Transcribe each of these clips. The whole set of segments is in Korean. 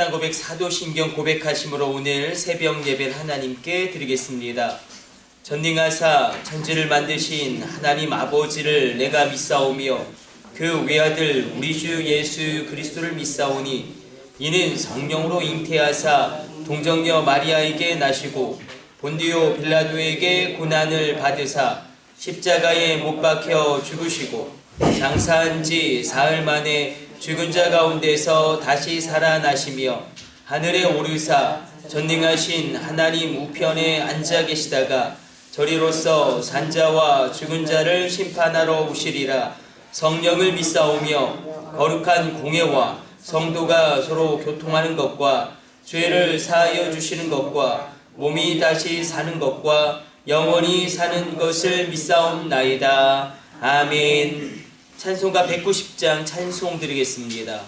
신앙 고백 사도신경 고백하심으로 오늘 새벽 예배를 하나님께 드리겠습니다. 전능하사 천지를 만드신 하나님 아버지를 내가 믿사오며 그 외아들 우리 주 예수 그리스도를 믿사오니 이는 성령으로 잉태하사 동정녀 마리아에게 나시고 본디오 빌라도에게 고난을 받으사 십자가에 못 박혀 죽으시고 장사한 지 사흘 만에 죽은 자 가운데서 다시 살아나시며 하늘에 오르사 전능하신 하나님 우편에 앉아 계시다가 저리로서 산자와 죽은 자를 심판하러 오시리라. 성령을 믿사오며 거룩한 공회와 성도가 서로 교통하는 것과 죄를 사하여 주시는 것과 몸이 다시 사는 것과 영원히 사는 것을 믿사옵나이다. 아멘. 찬송가 190장 찬송 드리겠습니다.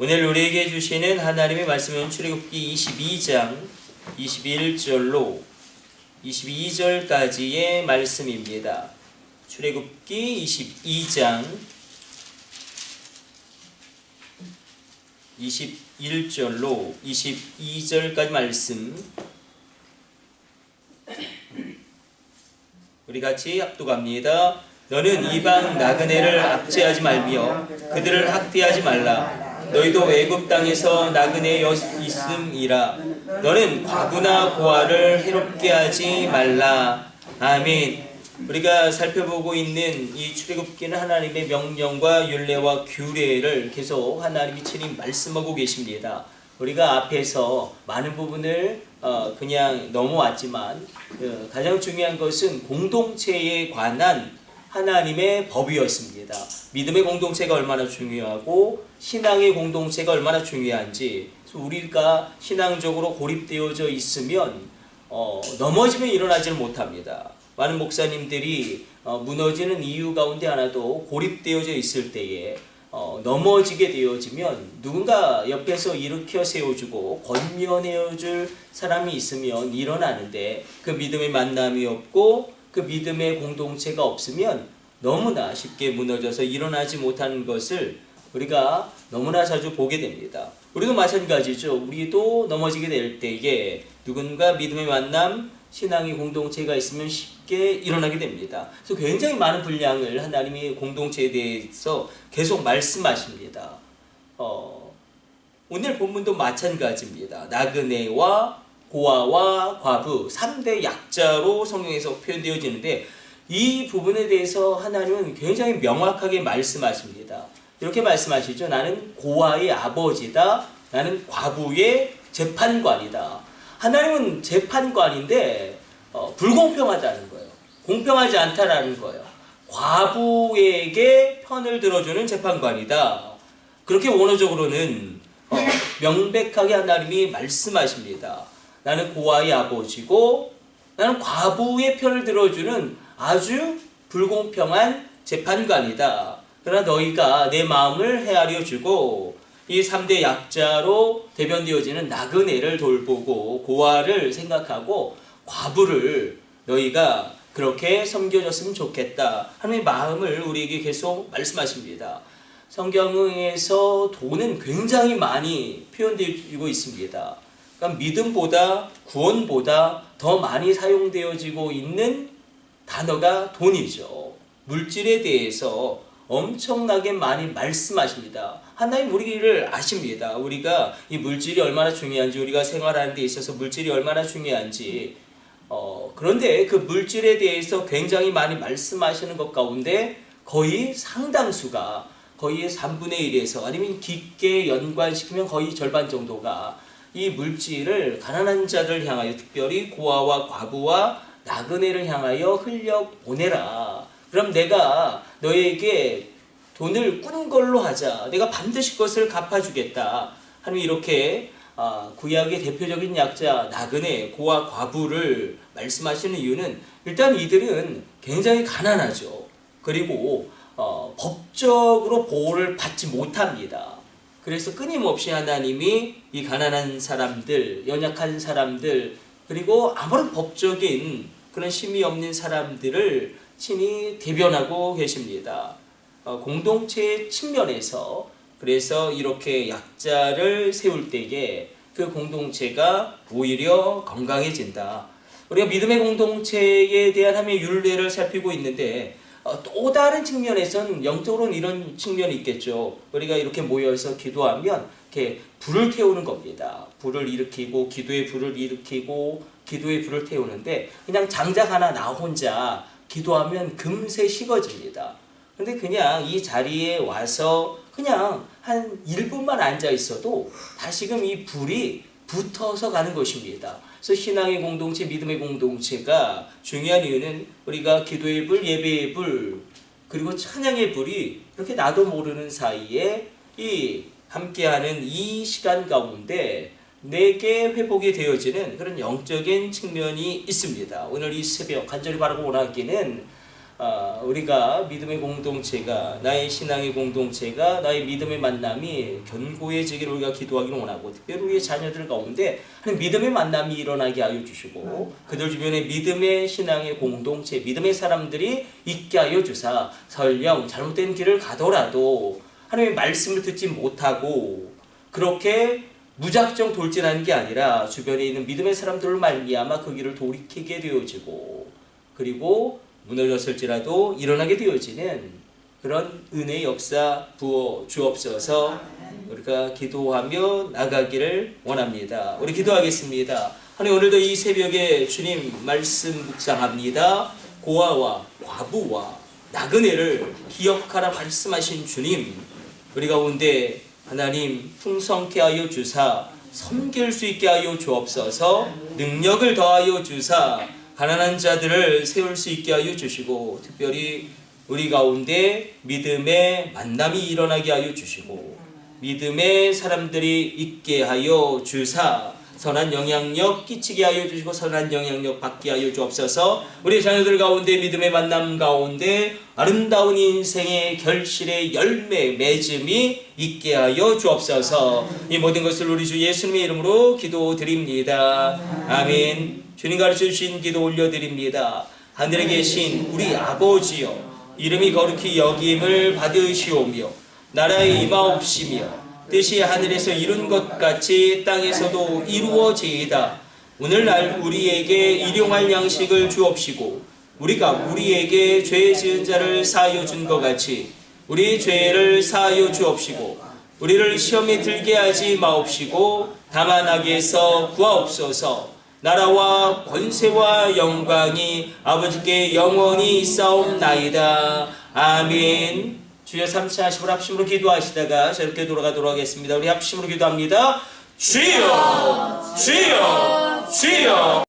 오늘 우리에게 주시는 하나님의 말씀은 출애굽기 22장 21절로 22절까지의 말씀입니다. 출애굽기 22장 21절로 22절까지 말씀 우리 같이 합독합니다. 너는 이방 나그네를 압제하지 말며 그들을 학대하지 말라. 너희도 애굽 땅에서 나그네여 있음이라. 너는 과부나 고아를 해롭게 하지 말라. 아멘. 우리가 살펴보고 있는 이 출애굽기는 하나님의 명령과 율례와 규례를 계속 하나님이 친히 말씀하고 계십니다. 우리가 앞에서 많은 부분을 그냥 넘어왔지만 가장 중요한 것은 공동체에 관한 하나님의 법이었습니다. 믿음의 공동체가 얼마나 중요하고 신앙의 공동체가 얼마나 중요한지, 우리가 신앙적으로 고립되어져 있으면 넘어지면 일어나지를 못합니다. 많은 목사님들이 무너지는 이유 가운데 하나도 고립되어져 있을 때에 넘어지게 되어지면 누군가 옆에서 일으켜 세워주고 권면해줄 사람이 있으면 일어나는데, 그 믿음의 만남이 없고 그 믿음의 공동체가 없으면 너무나 쉽게 무너져서 일어나지 못하는 것을 우리가 너무나 자주 보게 됩니다. 우리도 마찬가지죠. 우리도 넘어지게 될 때에 누군가 믿음의 만남, 신앙의 공동체가 있으면 쉽게 일어나게 됩니다. 그래서 굉장히 많은 분량을 하나님이 공동체에 대해서 계속 말씀하십니다. 오늘 본문도 마찬가지입니다. 나그네와 고아와 과부 3대 약자로 성경에서 표현되어지는데, 이 부분에 대해서 하나님은 굉장히 명확하게 말씀하십니다. 이렇게 말씀하시죠. 나는 고아의 아버지다. 나는 과부의 재판관이다. 하나님은 재판관인데 불공평하다는 거예요. 공평하지 않다라는 거예요. 과부에게 편을 들어주는 재판관이다. 그렇게 원어적으로는 명백하게 하나님이 말씀하십니다. 나는 고아의 아버지고 나는 과부의 편을 들어주는 아주 불공평한 재판관이다. 그러나 너희가 내 마음을 헤아려 주고 이 3대 약자로 대변되어지는 나그네를 돌보고 고아를 생각하고 과부를 너희가 그렇게 섬겨줬으면 좋겠다 하는 마음을 우리에게 계속 말씀하십니다. 성경에서 돈은 굉장히 많이 표현되고 있습니다. 그러니까 믿음보다 구원보다 더 많이 사용되어지고 있는 단어가 돈이죠. 물질에 대해서 엄청나게 많이 말씀하십니다. 하나님 우리를 아십니다. 우리가 이 물질이 얼마나 중요한지, 우리가 생활하는 데 있어서 물질이 얼마나 중요한지, 그런데 그 물질에 대해서 굉장히 많이 말씀하시는 것 가운데 거의 상당수가, 거의 3분의 1에서 아니면 깊게 연관시키면 거의 절반 정도가 이 물질을 가난한 자를 향하여, 특별히 고아와 과부와 나그네를 향하여 흘려보내라. 그럼 내가 너에게 돈을 꾼 걸로 하자. 내가 반드시 그것을 갚아주겠다. 하나님 이렇게 구약의 대표적인 약자 나그네, 고아, 과부를 말씀하시는 이유는 일단 이들은 굉장히 가난하죠. 그리고 법적으로 보호를 받지 못합니다. 그래서 끊임없이 하나님이 이 가난한 사람들, 연약한 사람들, 그리고 아무런 법적인 그런 힘이 없는 사람들을 친히 대변하고 계십니다. 공동체 측면에서 그래서 이렇게 약자를 세울 때에 그 공동체가 오히려 건강해진다. 우리가 믿음의 공동체에 대한 하나님의 율례를 살피고 있는데 또 다른 측면에서는 영적으로는 이런 측면이 있겠죠. 우리가 이렇게 모여서 기도하면 이렇게 불을 태우는 겁니다. 불을 일으키고 기도의 불을 일으키고 기도의 불을 태우는데 그냥 장작 하나 나 혼자 기도하면 금세 식어집니다. 근데 그냥 이 자리에 와서 그냥 한 1분만 앉아 있어도 다시금 이 불이 붙어서 가는 것입니다. 그래서 신앙의 공동체, 믿음의 공동체가 중요한 이유는 우리가 기도의 불, 예배의 불, 그리고 찬양의 불이 이렇게 나도 모르는 사이에 이 함께하는 이 시간 가운데 내게 회복이 되어지는 그런 영적인 측면이 있습니다. 오늘 이 새벽 간절히 바라고 원하기는 우리가 믿음의 공동체가, 나의 신앙의 공동체가, 나의 믿음의 만남이 견고해지기를 우리가 기도하기를 원하고, 특별히 우리의 자녀들 가운데 하나님 믿음의 만남이 일어나게 하여 주시고, 그들 주변에 믿음의 신앙의 공동체, 믿음의 사람들이 있게 하여 주사, 설령 잘못된 길을 가더라도 하나님의 말씀을 듣지 못하고 그렇게 무작정 돌진하는 게 아니라 주변에 있는 믿음의 사람들을 말미암아 그 길을 돌이키게 되어지고, 그리고 무너졌을지라도 일어나게 되어지는 그런 은혜의 역사 부어 주옵소서. 우리가 기도하며 나가기를 원합니다. 우리 기도하겠습니다. 하나님, 오늘도 이 새벽에 주님 말씀 묵상합니다. 고아와 과부와 나그네를 기억하라 말씀하신 주님, 우리 가운데 하나님 풍성케 하여 주사 섬길 수 있게 하여 주옵소서. 능력을 더하여 주사 가난한 자들을 세울 수 있게 하여 주시고, 특별히 우리 가운데 믿음의 만남이 일어나게 하여 주시고, 믿음의 사람들이 있게 하여 주사 선한 영향력 끼치게 하여 주시고, 선한 영향력 받게 하여 주옵소서. 우리 자녀들 가운데 믿음의 만남 가운데 아름다운 인생의 결실의 열매 맺음이 있게 하여 주옵소서. 이 모든 것을 우리 주 예수님의 이름으로 기도드립니다. 아멘. 주님 가르쳐 주신 기도 올려드립니다. 하늘에 계신 우리 아버지여, 이름이 거룩히 여김을 받으시오며 나라의 임하옵시며 뜻이 하늘에서 이룬 것 같이 땅에서도 이루어지이다. 오늘날 우리에게 일용할 양식을 주옵시고, 우리가 우리에게 죄 지은 자를 사하여 준 것 같이 우리 죄를 사하여 주옵시고, 우리를 시험에 들게 하지 마옵시고 다만 악에서 구하옵소서. 나라와 권세와 영광이 아버지께 영원히 있사옵나이다. 아멘. 주여, 3차 하심으로 합심으로 기도하시다가 저렇게 돌아가도록 하겠습니다. 우리 합심으로 기도합니다. 주여, 주여, 주여.